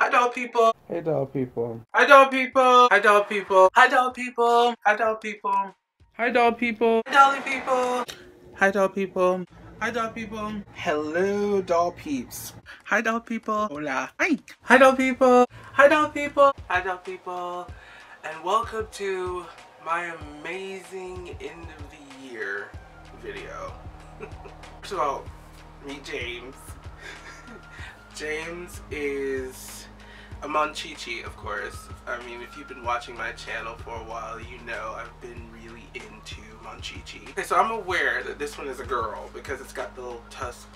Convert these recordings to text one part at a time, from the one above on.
Hi doll people. Hey doll people. Hi doll people. Hi doll people. Hi doll people. Hi doll people. Hi doll people. Hi dolly people. Hi doll people. Hi doll people. Hello doll peeps. Hi doll people. Hola. Hi. Hi doll people. Hi doll people. Hi doll people. And welcome to my amazing end of the year video. First of all, meet James. James is a Monchichi, of course. I mean, if you've been watching my channel for a while, you know I've been really into Monchichi. Okay, so I'm aware that this one is a girl because it's got the little tusk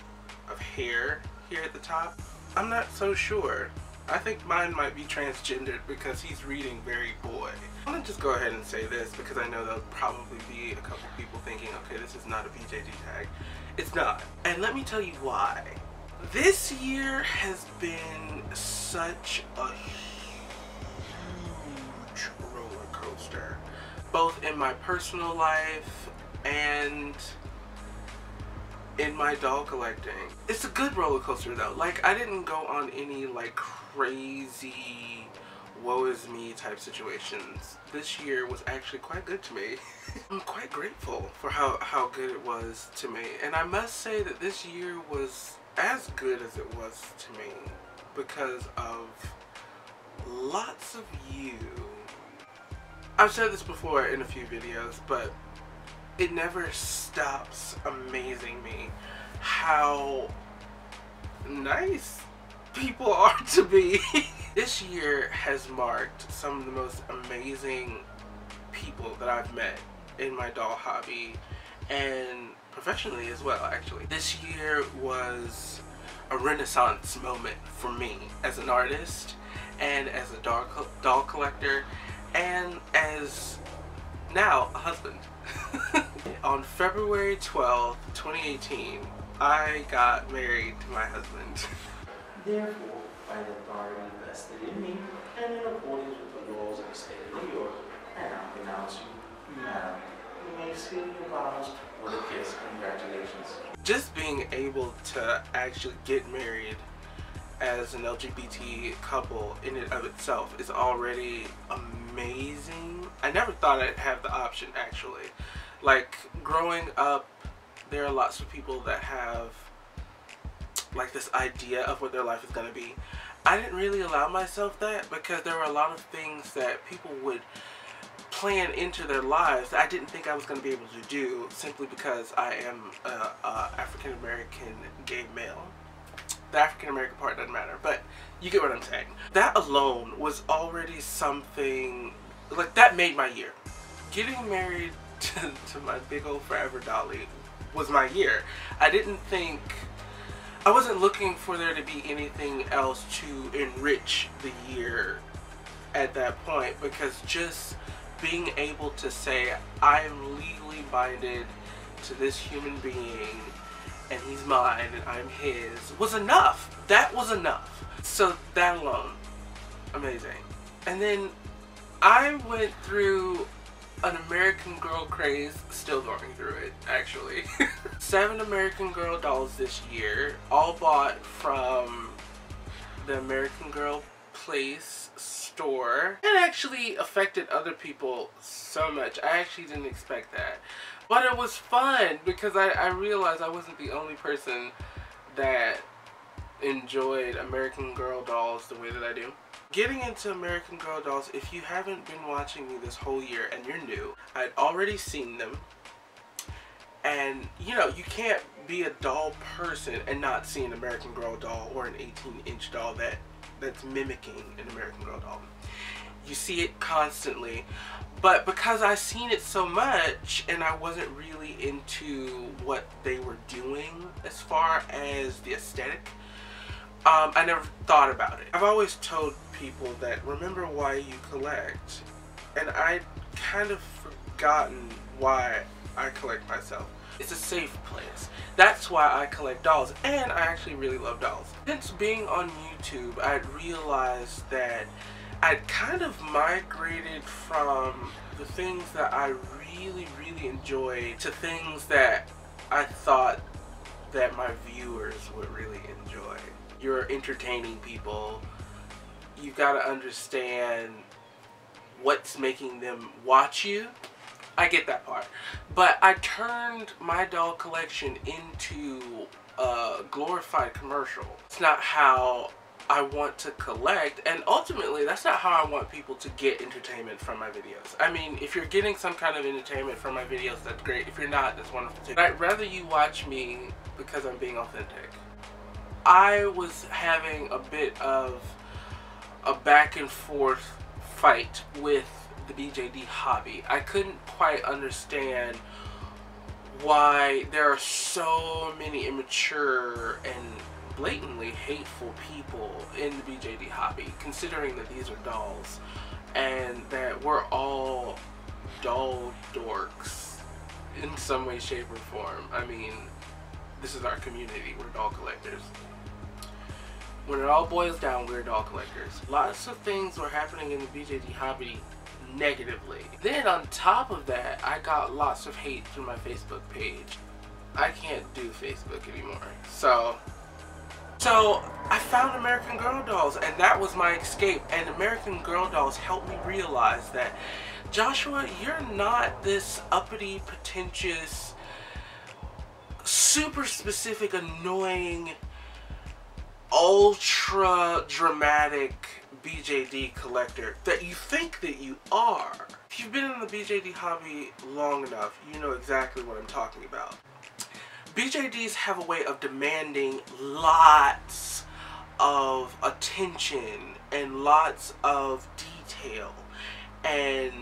of hair here at the top. I'm not so sure. I think mine might be transgendered because he's reading very boy. I'm gonna just go ahead and say this because I know there'll probably be a couple people thinking, okay, this is not a VJD tag. It's not. And let me tell you why. This year has been such a huge roller coaster, both in my personal life and in my doll collecting. It's a good roller coaster though. Like, I didn't go on any like crazy woe is me type situations. This year was actually quite good to me. I'm quite grateful for how good it was to me. And I must say that this year was as good as it was to me because of lots of you. I've said this before in a few videos, but it never stops amazing me how nice people are to me. This year has marked some of the most amazing people that I've met in my doll hobby and professionally as well, actually. This year was a renaissance moment for me as an artist and as a doll collector and as now a husband. On February 12th, 2018, I got married to my husband. Therefore, by the authority vested in me, and in accordance with the laws of the state of New York, I now pronounce you madam. You may seal your vows with a kiss. Congratulations. Just being able to actually get married as an LGBT couple in and of itself is already amazing. I never thought I'd have the option, actually. Like, growing up, there are lots of people that have like this idea of what their life is going to be. I didn't really allow myself that because there were a lot of things that people would plan into their lives that I didn't think I was going to be able to do simply because I am a African American gay male. The African American part doesn't matter, but you get what I'm saying. That alone was already something, like, that made my year. Getting married to my big old forever dolly was my year. I wasn't looking for there to be anything else to enrich the year at that point, because just being able to say I am legally binded to this human being and he's mine and I'm his was enough. That was enough. So that alone, amazing. And then I went through an American Girl craze, still going through it actually. 7 American Girl dolls this year, all bought from the American Girl Place store. It actually affected other people so much. I actually didn't expect that. But it was fun because I realized I wasn't the only person that enjoyed American Girl dolls the way that I do. Getting into American Girl dolls, if you haven't been watching me this whole year and you're new, I'd already seen them. And, you know, you can't be a doll person and not see an American Girl doll or an 18-inch doll that's mimicking an American Girl doll. You see it constantly. But because I've seen it so much and I wasn't really into what they were doing as far as the aesthetic, I never thought about it. I've always told people that remember why you collect, and I'd kind of forgotten why I collect myself. It's a safe place. That's why I collect dolls, and I actually really love dolls. Since being on YouTube, I'd realized that I'd kind of migrated from the things that I really enjoyed to things that I thought that my viewers would really enjoy. You're entertaining people, you've got to understand what's making them watch you. I get that part. But I turned my doll collection into a glorified commercial. It's not how I want to collect, and ultimately that's not how I want people to get entertainment from my videos. I mean, if you're getting some kind of entertainment from my videos, that's great. If you're not, that's wonderful too. But I'd rather you watch me because I'm being authentic. I was having a bit of a back and forth fight with the BJD hobby. I couldn't quite understand why there are so many immature and blatantly hateful people in the BJD hobby, considering that these are dolls and that we're all doll dorks in some way, shape, or form. I mean, this is our community. We're doll collectors. When it all boils down, we're doll collectors. Lots of things were happening in the BJD hobby negatively. Then on top of that, I got lots of hate through my Facebook page. I can't do Facebook anymore. So I found American Girl dolls, and that was my escape. And American Girl dolls helped me realize that, Joshua, you're not this uppity, pretentious, super specific, annoying, ultra dramatic BJD collector that you think that you are. If you've been in the BJD hobby long enough, you know exactly what I'm talking about. BJDs have a way of demanding lots of attention and lots of detail, and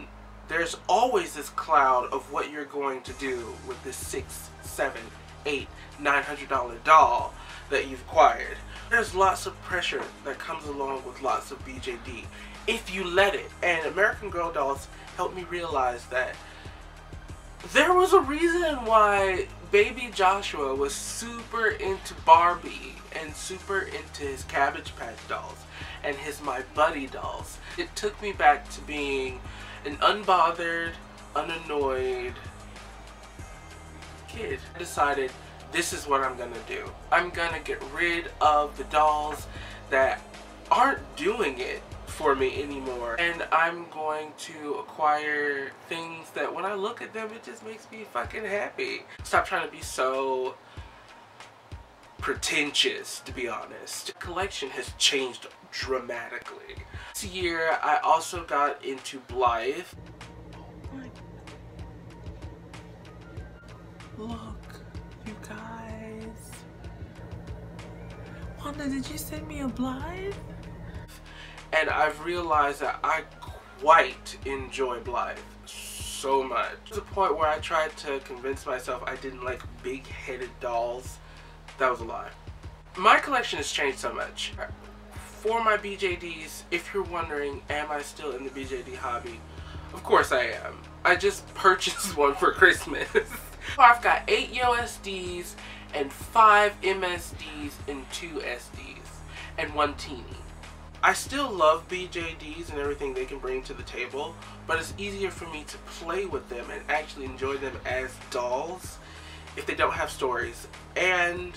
there's always this cloud of what you're going to do with this $600, $700, $800, $900 doll that you've acquired. There's lots of pressure that comes along with lots of BJD if you let it. And American Girl dolls helped me realize that there was a reason why baby Joshua was super into Barbie and super into his Cabbage Patch dolls and his My Buddy dolls. It took me back to being an unbothered, unannoyed kid. I decided, this is what I'm gonna do. I'm gonna get rid of the dolls that aren't doing it for me anymore, and I'm going to acquire things that when I look at them, it just makes me fucking happy. Stop trying to be so pretentious, to be honest. The collection has changed dramatically. This year, I also got into Blythe. Look. You guys, Wanda, did you send me a Blythe? And I've realized that I quite enjoy Blythe so much. To the point where I tried to convince myself I didn't like big-headed dolls. That was a lie. My collection has changed so much. For my BJDs, if you're wondering, am I still in the BJD hobby? Of course I am. I just purchased one for Christmas. I've got 8 USDs and 5 MSDs and 2 SDs and 1 teeny. I still love BJDs and everything they can bring to the table, but it's easier for me to play with them and actually enjoy them as dolls if they don't have stories and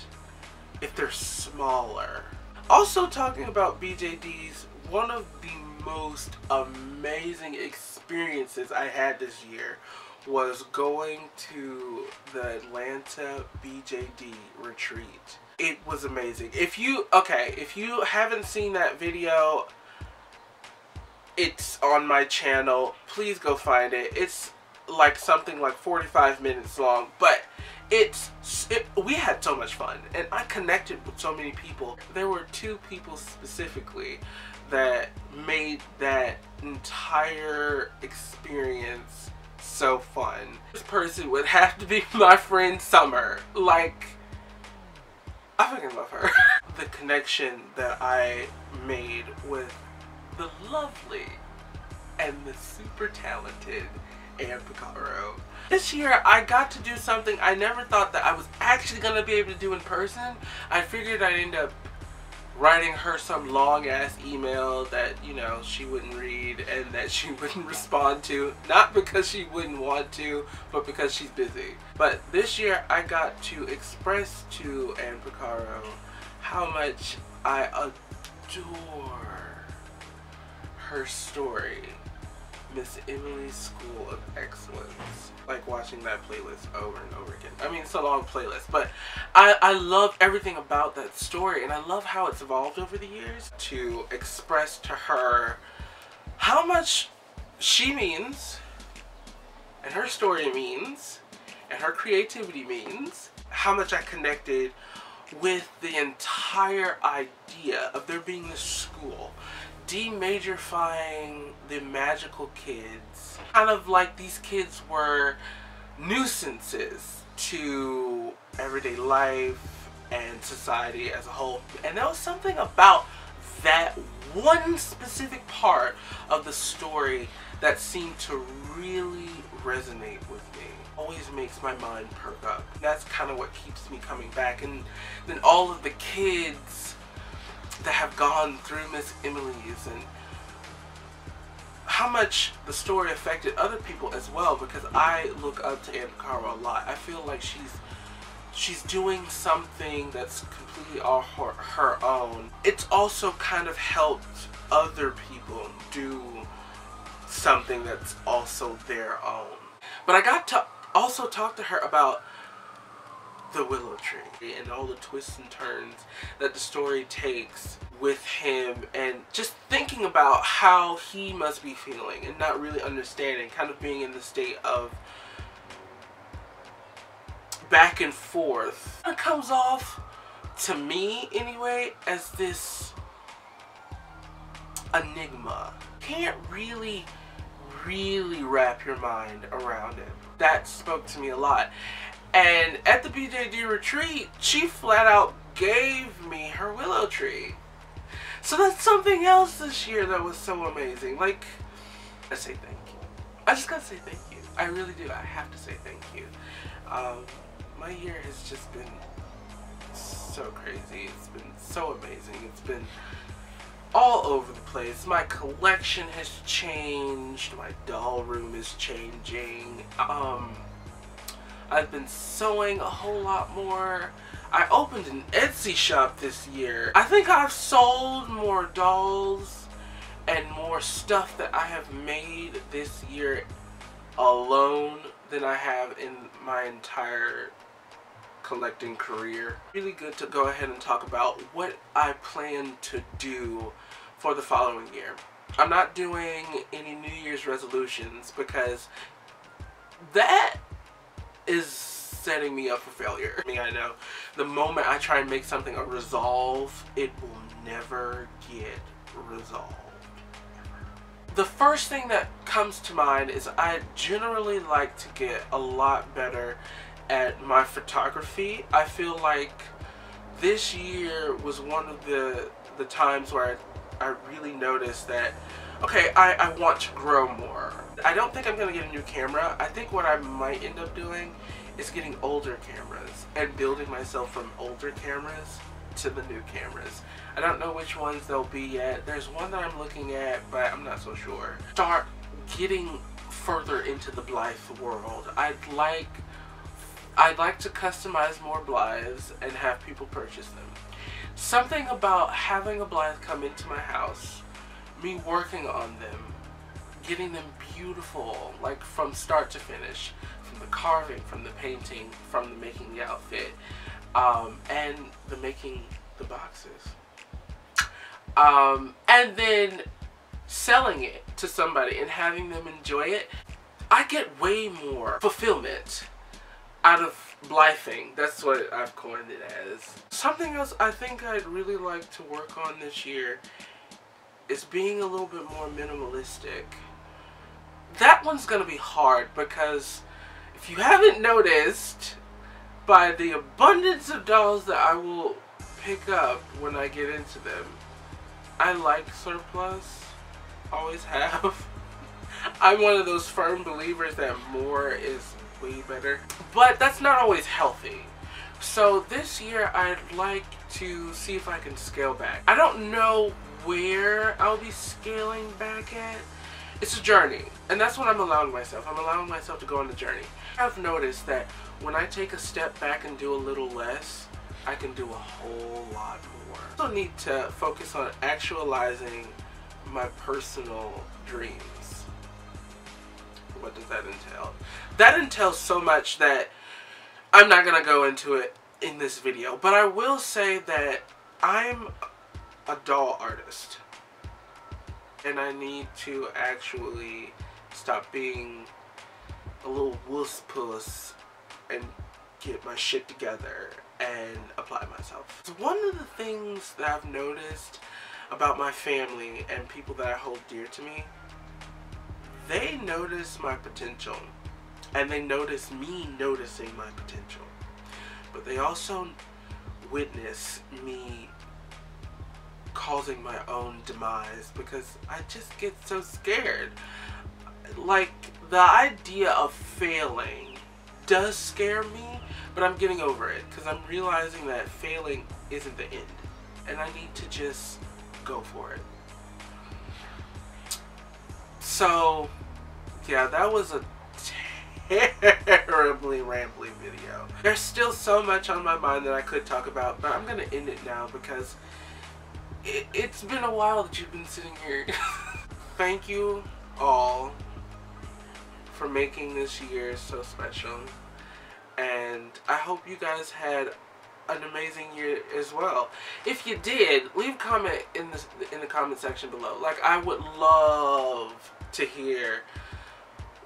if they're smaller. Also, talking about BJDs, one of the most amazing experiences I had this year was going to the Atlanta BJD retreat. It was amazing. If you haven't seen that video, it's on my channel. Please go find it. It's like something like 45 minutes long, but we had so much fun, and I connected with so many people. There were 2 people specifically that made that entire experience so fun. This person would have to be my friend Summer. Like, I fucking love her. The connection that I made with the lovely and the super talented Ann Picaro. This year I got to do something I never thought that I was actually going to be able to do in person. I figured I'd end up writing her some long ass email that, you know, she wouldn't read and that she wouldn't respond to. Not because she wouldn't want to, but because she's busy. But this year I got to express to Ann Picaro how much I adore her story, Miss Emily's School of Excellence. Like watching that playlist over and over again. I mean, it's a long playlist, but I love everything about that story, and I love how it's evolved over the years to express to her how much she means, and her story means, and her creativity means, how much I connected with the entire idea of there being this school, demajorifying the magical kids. Kind of like these kids were nuisances to everyday life and society as a whole. And there was something about that one specific part of the story that seemed to really resonate with me. Always makes my mind perk up. That's kind of what keeps me coming back. And then all of the kids that have gone through Miss Emily's, and how much the story affected other people as well, because I look up to Aunt Cara a lot. I feel like she's doing something that's completely all her own. It's also kind of helped other people do something that's also their own. But I got to also talk to her about the willow tree and all the twists and turns that the story takes with him, and just thinking about how he must be feeling and not really understanding, kind of being in the state of back and forth. It comes off, to me anyway, as this enigma. Can't really wrap your mind around it. That spoke to me a lot. And at the BJD retreat, she flat out gave me her willow tree. So that's something else this year that was so amazing. Like, I say thank you. I just gotta say thank you. I really do. I have to say thank you. My year has just been so crazy. It's been so amazing. It's been all over the place. My collection has changed. My doll room is changing. I've been sewing a whole lot more. I opened an Etsy shop this year. I think I've sold more dolls and more stuff that I have made this year alone than I have in my entire collecting career. Really good to go ahead and talk about what I plan to do for the following year. I'm not doing any New Year's resolutions because that is setting me up for failure. I mean, I know the moment I try and make something a resolve, it will never get resolved. The first thing that comes to mind is I generally like to get a lot better at my photography. I feel like this year was one of the times where I really noticed that, okay, I want to grow more. I don't think I'm going to get a new camera. I think what I might end up doing is getting older cameras and building myself from older cameras to the new cameras. I don't know which ones they'll be yet. There's one that I'm looking at, but I'm not so sure. Start getting further into the Blythe world. I'd like to customize more Blythes and have people purchase them. Something about having a Blythe come into my house, me working on them, getting them beautiful, like from start to finish, from the carving, from the painting, from the making the outfit, and the making the boxes. And then selling it to somebody and having them enjoy it. I get way more fulfillment out of Blything. That's what I've coined it as. Something else I think I'd really like to work on this year is being a little bit more minimalistic. That one's gonna be hard because if you haven't noticed, by the abundance of dolls that I will pick up when I get into them, I like surplus. Always have. I'm one of those firm believers that more is way better. But that's not always healthy. So this year I'd like to see if I can scale back. I don't know where I'll be scaling back at. It's a journey, and that's what I'm allowing myself. I'm allowing myself to go on the journey. I've noticed that when I take a step back and do a little less, I can do a whole lot more. I also need to focus on actualizing my personal dreams. What does that entail? That entails so much that I'm not going to go into it in this video. But I will say that I'm a doll artist. And I need to actually stop being a little wuss puss and get my shit together and apply myself. So one of the things that I've noticed about my family and people that I hold dear to me, they notice my potential and they notice me noticing my potential, but they also witness me causing my own demise because I just get so scared. Like, the idea of failing does scare me, but I'm getting over it because I'm realizing that failing isn't the end and I need to just go for it. So yeah, that was a terribly rambly video. There's still so much on my mind that I could talk about, but I'm gonna end it now because it's been a while that you've been sitting here. Thank you all for making this year so special, and I hope you guys had an amazing year as well. If you did, leave a comment in the comment section below. Like, I would love to hear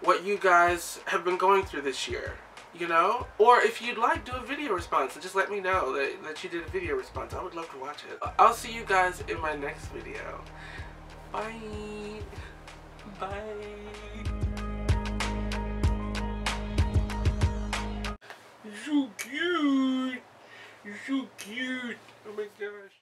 what you guys have been going through this year, you know? Or if you'd like, do a video response and just let me know that you did a video response. I would love to watch it. I'll see you guys in my next video. Bye. Bye. You're so cute. You're so cute. Oh my gosh.